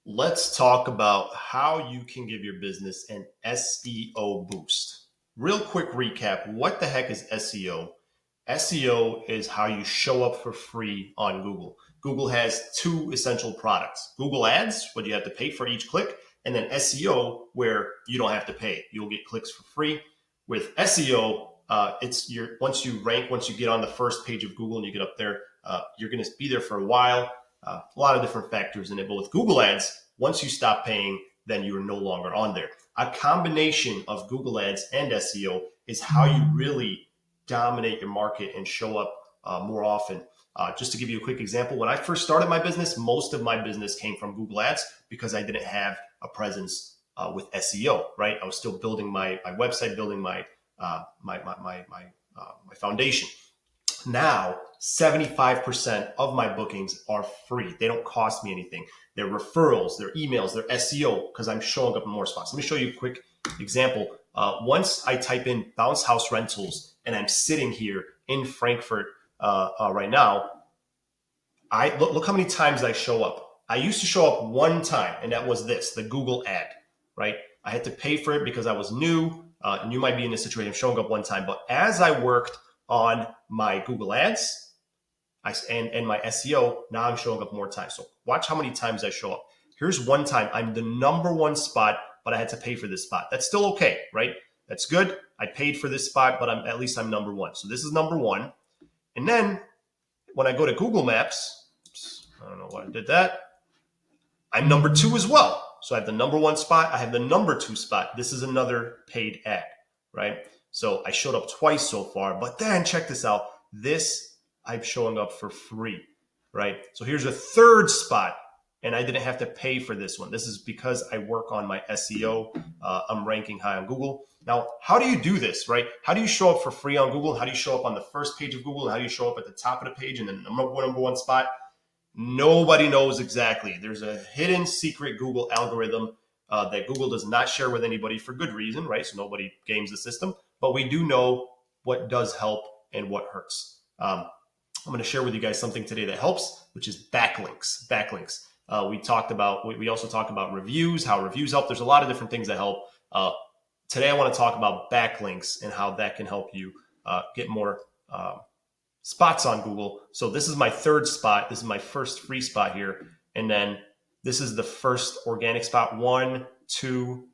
Let's talk about how you can give your business an SEO boost. Real quick recap. What the heck is SEO? SEO is how you show up for free on Google. Google has two essential products. Google Ads, what you have to pay for each click, and then SEO, where you don't have to pay. You'll get clicks for free. With SEO, once you rank, once you get on the first page of Google and you get up there, you're going to be there for a while. A lot of different factors in it. But with Google Ads, once you stop paying, then you are no longer on there. A combination of Google Ads and SEO is how you really dominate your market and show up more often. Just to give you a quick example, when I first started my business, most of my business came from Google Ads because I didn't have a presence with SEO, right? I was still building my website, building my foundation. Now, 75% of my bookings are free. They don't cost me anything. They're referrals, they're emails, they're SEO, because I'm showing up in more spots. Let me show you a quick example. Once I type in bounce house rentals and I'm sitting here in Frankfurt right now, look how many times I show up. I used to show up one time, and that was the Google ad, right? I had to pay for it because I was new, and you might be in this situation of showing up one time. But as I worked on my Google Ads and my SEO, now I'm showing up more times. So watch how many times I show up. Here's one time. I'm the number one spot, but I had to pay for this spot. That's still okay, right? That's good. I paid for this spot, but at least I'm number one. So this is number one. And then when I go to Google Maps, I don't know why I did that. I'm number two as well. So I have the number one spot. I have the number two spot. This is another paid ad, right? So I showed up twice so far, but then check this out. This I'm showing up for free, right? So here's a third spot, and I didn't have to pay for this one. This is because I work on my SEO. I'm ranking high on Google. Now, how do you do this, right? How do you show up for free on Google? How do you show up on the first page of Google? And how do you show up at the top of the page and then number one spot? Nobody knows exactly. There's a hidden secret Google algorithm that Google does not share with anybody for good reason, right? So nobody games the system. But we do know what does help and what hurts. I'm going to share with you guys something today that helps, which is backlinks. Backlinks. We also talked about reviews, how reviews help. There's a lot of different things that help. Today, I want to talk about backlinks and how that can help you get more spots on Google. So this is my third spot. This is my first free spot here. And then this is the first organic spot, 1, 2,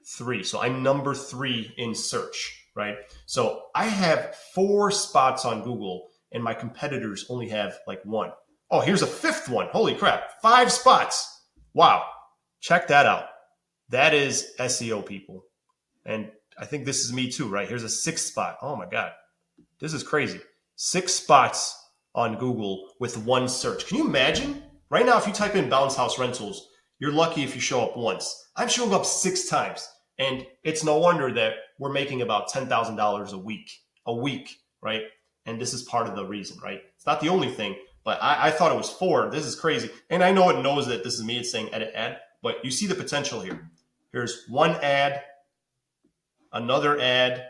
3. So I'm number 3 in search, right? So I have 4 spots on Google and my competitors only have like 1. Oh, here's a 5th one. Holy crap. 5 spots. Wow. Check that out. That is SEO, people. And I think this is me too, right? Here's a 6th spot. Oh my God. This is crazy. 6 spots on Google with 1 search. Can you imagine? Right now, if you type in bounce house rentals, you're lucky if you show up once. I'm showing up 6 times. And it's no wonder that we're making about $10,000 a week, right? And this is part of the reason, right? It's not the only thing, but I thought it was 4. This is crazy. And I know it knows that this is me. It's saying edit ad, but you see the potential here. Here's 1 ad, another ad,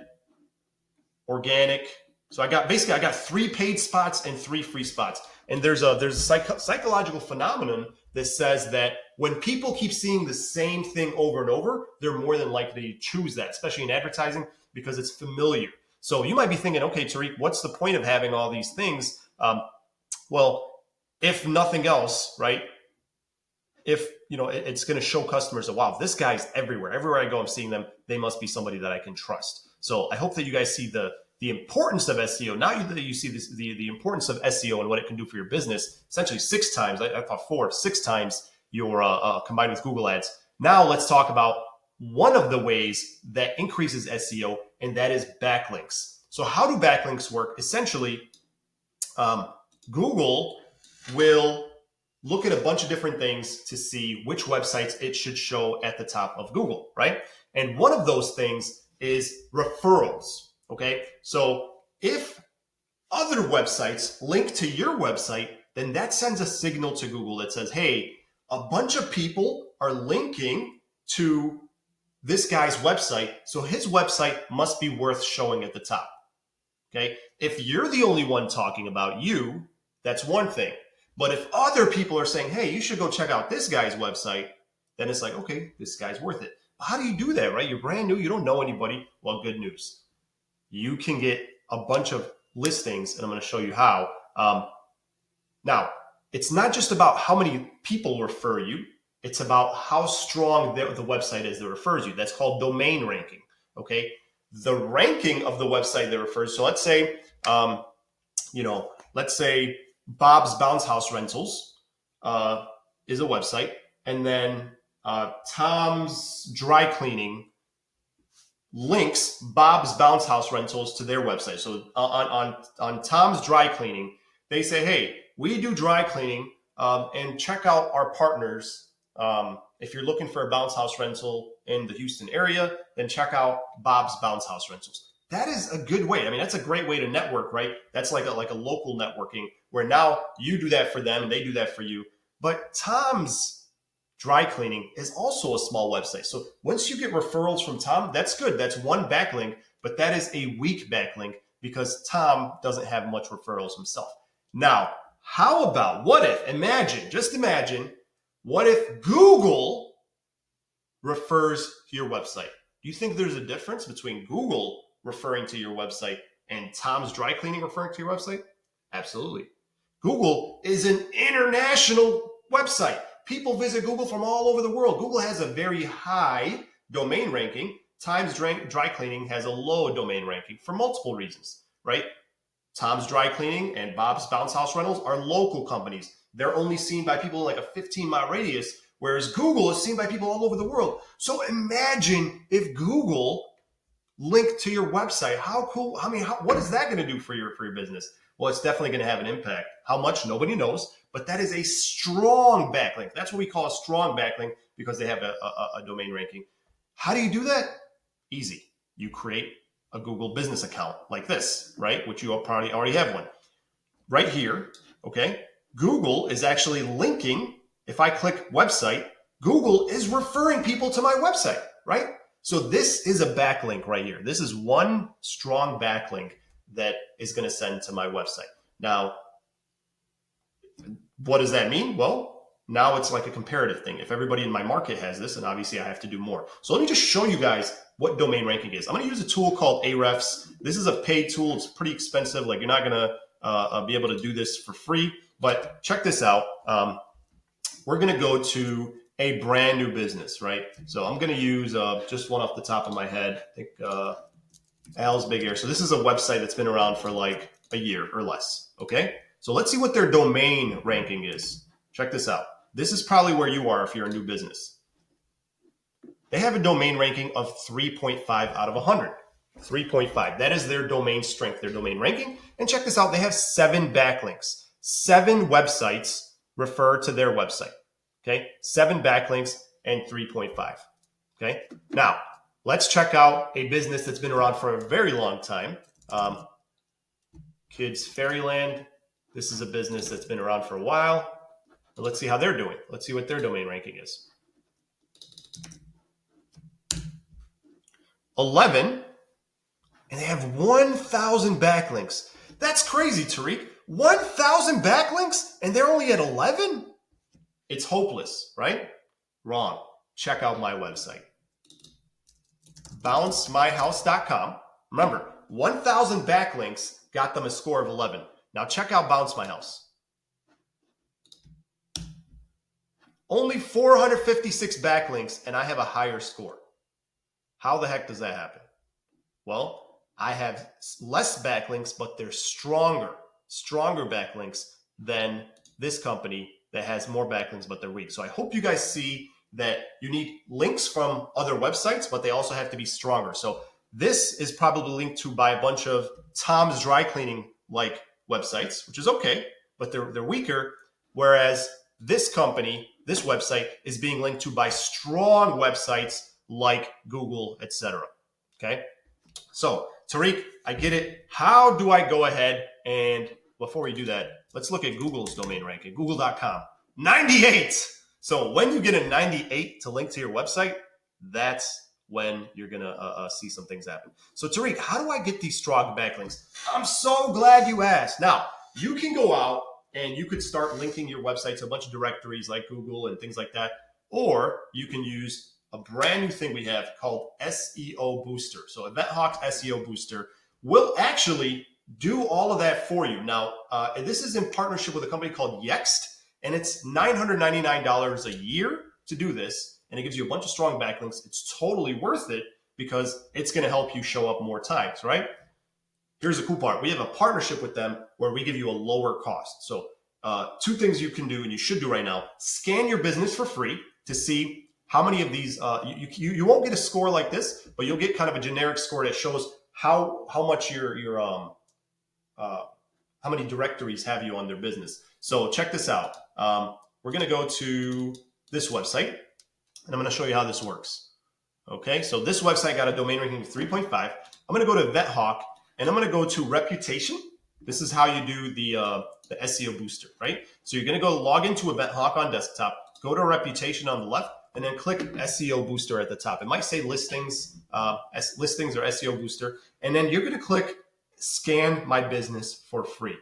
organic. So I got 3 paid spots and 3 free spots. And there's a psychological phenomenon that says that when people keep seeing the same thing over and over, they're more than likely to choose that, especially in advertising, because it's familiar. So you might be thinking, okay, Tariq, what's the point of having all these things? Well, if nothing else, right? If it's going to show customers that, wow, this guy's everywhere. Everywhere I go, I'm seeing them. They must be somebody that I can trust. So I hope that you guys see the importance of SEO. Now that you see the importance of SEO and what it can do for your business, essentially 6 times, I thought 4, 6 times your combined with Google Ads. Now let's talk about one of the ways that increases SEO, and that is backlinks. So how do backlinks work? Essentially, Google will look at a bunch of different things to see which websites it should show at the top of Google, right? And one of those things is referrals. Okay, so if other websites link to your website, then that sends a signal to Google that says, hey, a bunch of people are linking to this guy's website, so his website must be worth showing at the top. Okay, if you're the only one talking about you, that's one thing. But if other people are saying, hey, you should go check out this guy's website, then it's like, okay, this guy's worth it. But how do you do that, right? You're brand new, you don't know anybody. Well, good news. You can get a bunch of listings, and I'm going to show you how. Now, it's not just about how many people refer you. It's about how strong the website is that refers you. That's called domain ranking, okay? The ranking of the website that refers. So let's say, let's say Bob's Bounce House Rentals is a website, and then Tom's Dry Cleaning links Bob's Bounce House Rentals to their website. So on Tom's Dry Cleaning, they say, hey, we do dry cleaning, and check out our partners. If you're looking for a bounce house rental in the Houston area, then check out Bob's Bounce House Rentals. That is a good way. I mean, that's a great way to network, right? That's like a local networking where now you do that for them and they do that for you. But Tom's Dry Cleaning is also a small website. So once you get referrals from Tom, that's good. That's one backlink, but that is a weak backlink because Tom doesn't have much referrals himself. Now, how about, just imagine, what if Google refers to your website? Do you think there's a difference between Google referring to your website and Tom's Dry Cleaning referring to your website? Absolutely. Google is an international website. People visit Google from all over the world. Google has a very high domain ranking. Tom's Dry Cleaning has a low domain ranking for multiple reasons, right? Tom's Dry Cleaning and Bob's Bounce House Rentals are local companies. They're only seen by people in like a 15-mile radius, whereas Google is seen by people all over the world. So imagine if Google linked to your website. How cool? What is that going to do for your business? Well, it's definitely going to have an impact. How much? Nobody knows, but that is a strong backlink. That's what we call a strong backlink because they have a domain ranking. How do you do that? Easy. You create a Google business account like this, right? Which you probably already have one. Right here, okay? Google is actually linking. If I click website, Google is referring people to my website, right? So this is a backlink right here. This is one strong backlink that is going to send to my website. Now, what does that mean? Well, now it's like a comparative thing. If everybody in my market has this, and obviously I have to do more. So let me just show you guys what domain ranking is. I'm going to use a tool called Ahrefs. This is a paid tool. It's pretty expensive. Like, you're not going to be able to do this for free, but check this out. We're going to go to a brand new business, right? So I'm going to use just one off the top of my head. I think Al's Big Air. So this is a website that's been around for like a year or less, okay? So let's see what their domain ranking is. Check this out. This is probably where you are if you're a new business. They have a domain ranking of 3.5 out of 100. 3.5. That is their domain strength, their domain ranking. And check this out. They have 7 backlinks. 7 websites refer to their website. Okay? 7 backlinks and 3.5. Okay? Now, let's check out a business that's been around for a very long time. Kids Fairyland. This is a business that's been around for a while. Let's see how they're doing. Let's see what their domain ranking is. 11, and they have 1,000 backlinks. That's crazy, Tariq. 1,000 backlinks, and they're only at 11? It's hopeless, right? Wrong. Check out my website. bouncemyhouse.com. Remember, 1,000 backlinks got them a score of 11. Now check out Bounce My House. Only 456 backlinks, and I have a higher score. How the heck does that happen? Well, I have less backlinks, but they're stronger backlinks than this company that has more backlinks, but they're weak. So I hope you guys see that you need links from other websites, but they also have to be stronger. So this is probably linked to by a bunch of Tom's Dry Cleaning like websites, which is okay, but they're weaker. Whereas this company, this website is being linked to by strong websites like Google, etc. Okay. So Tariq, I get it. How do I go ahead and before we do that, let's look at Google's domain ranking, google.com, 98. So when you get a 98 to link to your website, that's when you're going to see some things happen. So Tariq, how do I get these strong backlinks? I'm so glad you asked. Now, you can go out and you could start linking your website to a bunch of directories like Google and things like that. or you can use a brand new thing we have called SEO Booster. So EventHawk's SEO Booster will actually do all of that for you. Now, this is in partnership with a company called Yext, and it's $999 a year to do this, and it gives you a bunch of strong backlinks. It's totally worth it because it's going to help you show up more times, right? Here's the cool part. We have a partnership with them where we give you a lower cost. So two things you can do and you should do right now. Scan your business for free to see how many of these, you won't get a score like this, but you'll get kind of a generic score that shows how much how many directories have you on their business. So check this out. We're going to go to this website, and I'm going to show you how this works. Okay, so this website got a domain ranking of 3.5. I'm going to go to EventHawk, and I'm going to go to reputation. This is how you do the SEO booster, right? So you're going to go log into EventHawk on desktop, go to reputation on the left, and then click SEO booster at the top. It might say listings, listings or SEO booster, and then you're going to click scan my business for free,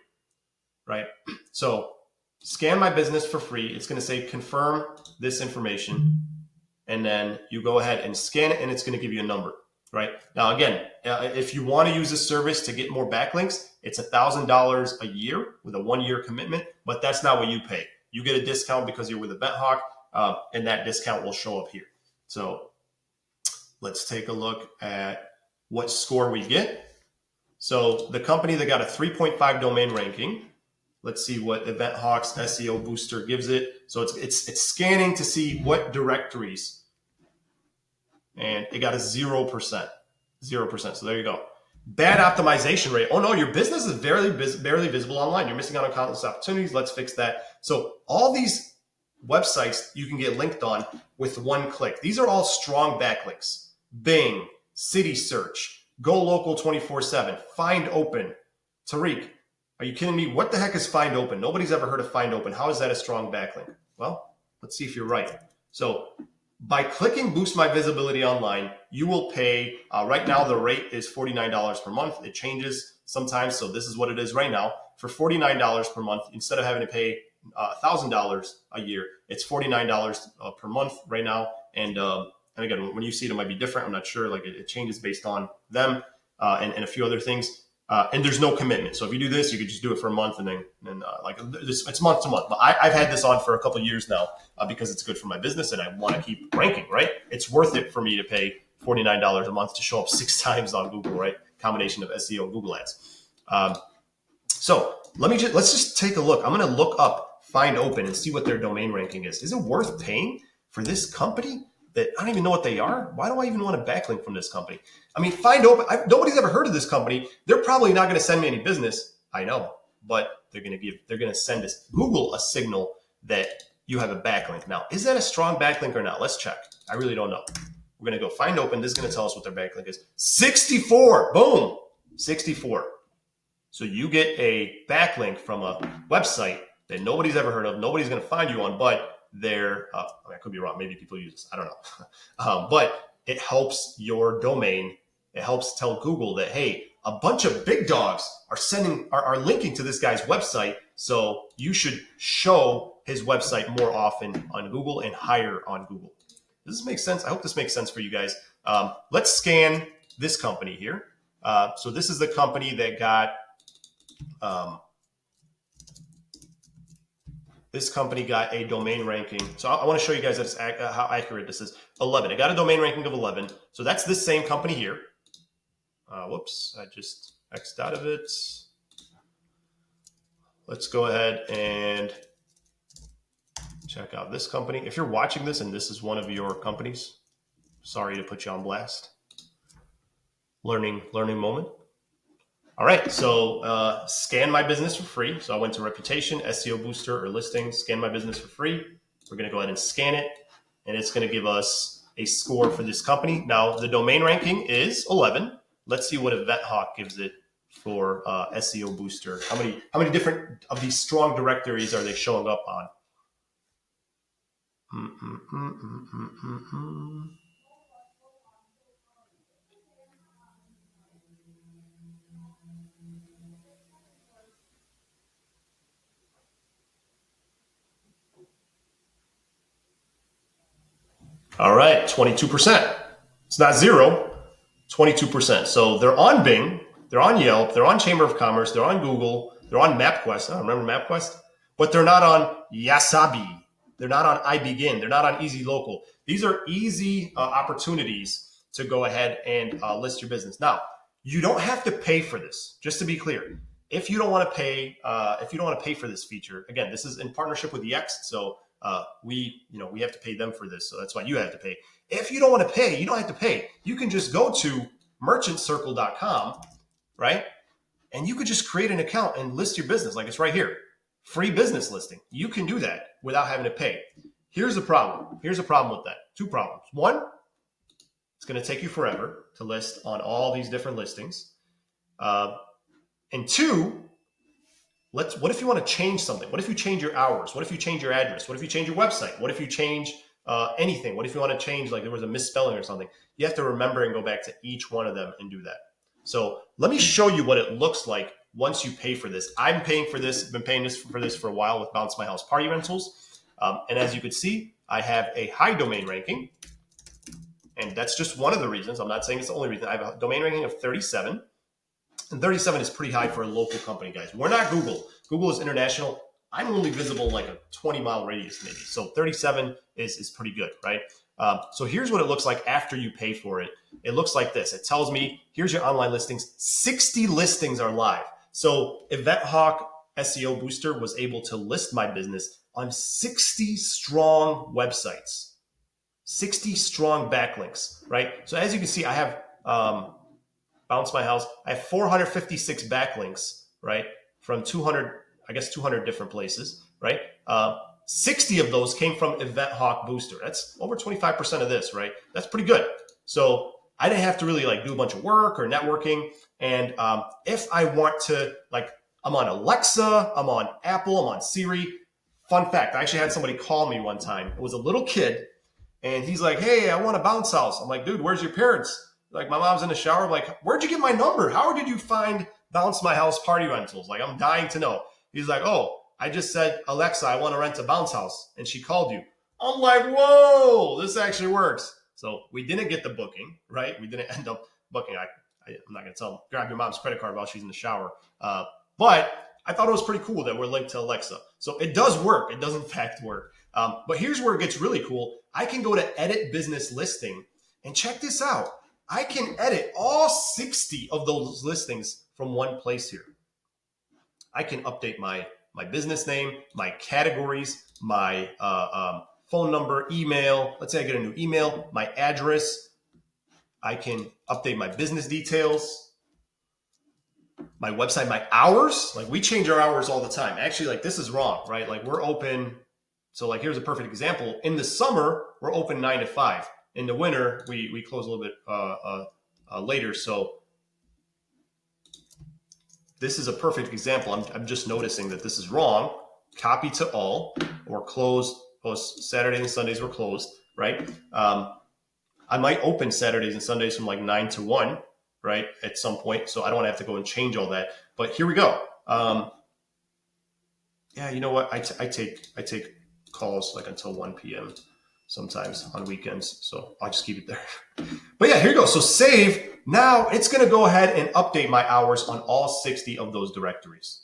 right? So scan my business for free. It's going to say confirm this information, and then you go ahead and scan it, and it's going to give you a number, right? Now, again, if you want to use this service to get more backlinks, it's $1,000 a year with a 1-year commitment, but that's not what you pay. You get a discount because you're with EventHawk, and that discount will show up here. So let's take a look at what score we get. So the company that got a 3.5 domain ranking, let's see what EventHawk's SEO booster gives it. So it's scanning to see what directories, and it got a 0%. 0%. So there you go. Bad optimization rate. Oh no, your business is barely visible online. You're missing out on countless opportunities. Let's fix that. So all these websites you can get linked on with one click. These are all strong backlinks. Bing, City Search, Go Local 24/7, Find Open. Tariq, are you kidding me? What the heck is Find Open? Nobody's ever heard of Find Open. How is that a strong backlink? Well, let's see if you're right. So by clicking Boost My Visibility Online, you will pay, right now the rate is $49 per month. It changes sometimes, so this is what it is right now. For $49 per month, instead of having to pay $1,000 a year, it's $49 per month right now. And again, when you see it, it might be different. I'm not sure. Like it changes based on them and a few other things. And there's no commitment. So if you do this, you could just do it for a month, and then like it's month to month. But I've had this on for a couple of years now because it's good for my business, and I want to keep ranking. Right? It's worth it for me to pay $49 a month to show up 6 times on Google. Right? Combination of SEO and Google Ads. So let's just take a look. I'm going to look up Find Open and see what their domain ranking is. Is it worth paying for this company that I don't even know what they are? Why do I even want a backlink from this company? I mean, Find Open, nobody's ever heard of this company. They're probably not going to send me any business. I know, but they're going to send Google a signal that you have a backlink. Now, is that a strong backlink or not? Let's check. I really don't know. We're going to go Find Open. This is going to tell us what their backlink is. 64. Boom. 64. So you get a backlink from a website that nobody's ever heard of. Nobody's going to find you on, but they're, I could be wrong. Maybe people use this. I don't know. But it helps your domain. It helps tell Google that, hey, a bunch of big dogs are linking to this guy's website. So you should show his website more often on Google and higher on Google. Does this make sense? I hope this makes sense for you guys. Let's scan this company here. So this is the company that got, this company got a domain ranking. So I want to show you guys how accurate this is. 11. It got a domain ranking of 11. So that's this same company here. Whoops, I just X'd out of it. Let's go ahead and check out this company. If you're watching this and this is one of your companies, sorry to put you on blast. Learning moment. All right, so scan my business for free. So I went to reputation, SEO booster, or listings, scan my business for free. We're going to go ahead and scan it, and it's going to give us a score for this company. Now, the domain ranking is 11. Let's see what EventHawk gives it for SEO booster. How many different of these strong directories are they showing up on? All right, 22%. It's not zero, 22%. So they're on Bing, they're on Yelp, they're on Chamber of Commerce, they're on Google, they're on MapQuest. I don't remember MapQuest, but they're not on Yasabi. They're not on iBegin. They're not on Easy Local. These are easy opportunities to go ahead and list your business. Now, you don't have to pay for this. Just to be clear, if you don't want to pay, for this feature, again, this is in partnership with Yext, so we have to pay them for this, so that's why you have to pay. If you don't want to pay, you don't have to pay. You can just go to merchantcircle.com, right? And you could just create an account and list your business like it's right here. Free business listing. You can do that without having to pay. Here's the problem. Here's a problem with that. Two problems. One, it's going to take you forever to list on all these different listings. And two, what if you want to change something? What if you change your hours? What if you change your address? What if you change your website? What if you change anything? What if you want to change, like there was a misspelling or something? You have to remember and go back to each one of them and do that. So let me show you what it looks like once you pay for this. I'm paying for this. I've been paying for this for a while with Bounce My House Party Rentals. And as you can see, I have a high domain ranking. And that's just one of the reasons. I'm not saying it's the only reason. I have a domain ranking of 37. And 37 is pretty high for a local company, guys. We're not Google. Google is international. I'm only visible like a 20-mile radius maybe. So 37 is pretty good, right? So here's what it looks like after you pay for it. It looks like this. It tells me, here's your online listings. 60 listings are live. So EventHawk SEO Booster was able to list my business on 60 strong websites, 60 strong backlinks, right? So as you can see, I have Bounce My House. I have 456 backlinks, right? From 200 different places, right? 60 of those came from EventHawk Booster. That's over 25% of this, right? That's pretty good. So I didn't have to really like do a bunch of work or networking. And if I want to, like, I'm on Alexa, I'm on Apple, I'm on Siri. Fun fact, I actually had somebody call me one time. It was a little kid, and he's like, hey, I want a bounce house. I'm like, dude, where's your parents? Like, my mom's in the shower. I'm like, where'd you get my number? How did you find Bounce My House Party Rentals? Like, I'm dying to know. He's like, oh, I just said, Alexa, I want to rent a bounce house. And she called you. I'm like, whoa, this actually works. So we didn't get the booking, right? We didn't end up booking. I'm not going to tell them, grab your mom's credit card while she's in the shower. But I thought it was pretty cool that we're linked to Alexa. So it does work. It does in fact work. But here's where it gets really cool. I can go to edit business listing and check this out. I can edit all 60 of those listings from one place here. I can update my business name, my categories, my phone number, email. Let's say I get a new email, my address. I can update my business details, my website, my hours. Like, we change our hours all the time. Actually, like, this is wrong, right? Like, we're open. So like, here's a perfect example. In the summer, we're open 9 to 5. In the winter, we close a little bit later. So this is a perfect example. I'm just noticing that this is wrong. Copy to all. We're closed. Saturdays and Sundays we're closed, right? I might open Saturdays and Sundays from like 9 to 1, right, at some point. So I don't have to go and change all that. But here we go. Yeah, you know what? I take calls like until 1 p.m. sometimes on weekends. So I'll just keep it there. But yeah, here you go. So save. Now it's going to go ahead and update my hours on all 60 of those directories.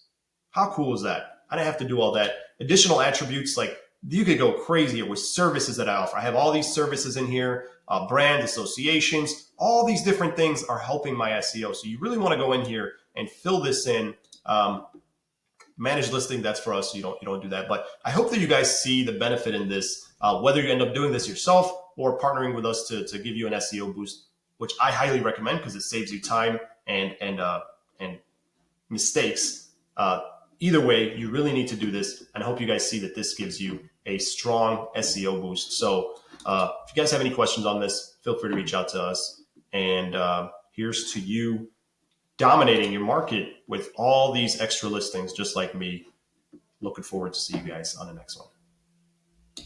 How cool is that? I didn't have to do all that. Additional attributes, like, you could go crazy with services that I offer. I have all these services in here, brand associations, all these different things are helping my SEO. So you really want to go in here and fill this in. Managed listing, that's for us. So you don't do that. But I hope that you guys see the benefit in this, whether you end up doing this yourself or partnering with us to give you an SEO boost, which I highly recommend because it saves you time and mistakes. Either way, you really need to do this. And I hope you guys see that this gives you a strong SEO boost. So if you guys have any questions on this, feel free to reach out to us. And here's to you dominating your market with all these extra listings, just like me. Looking forward to see you guys on the next one.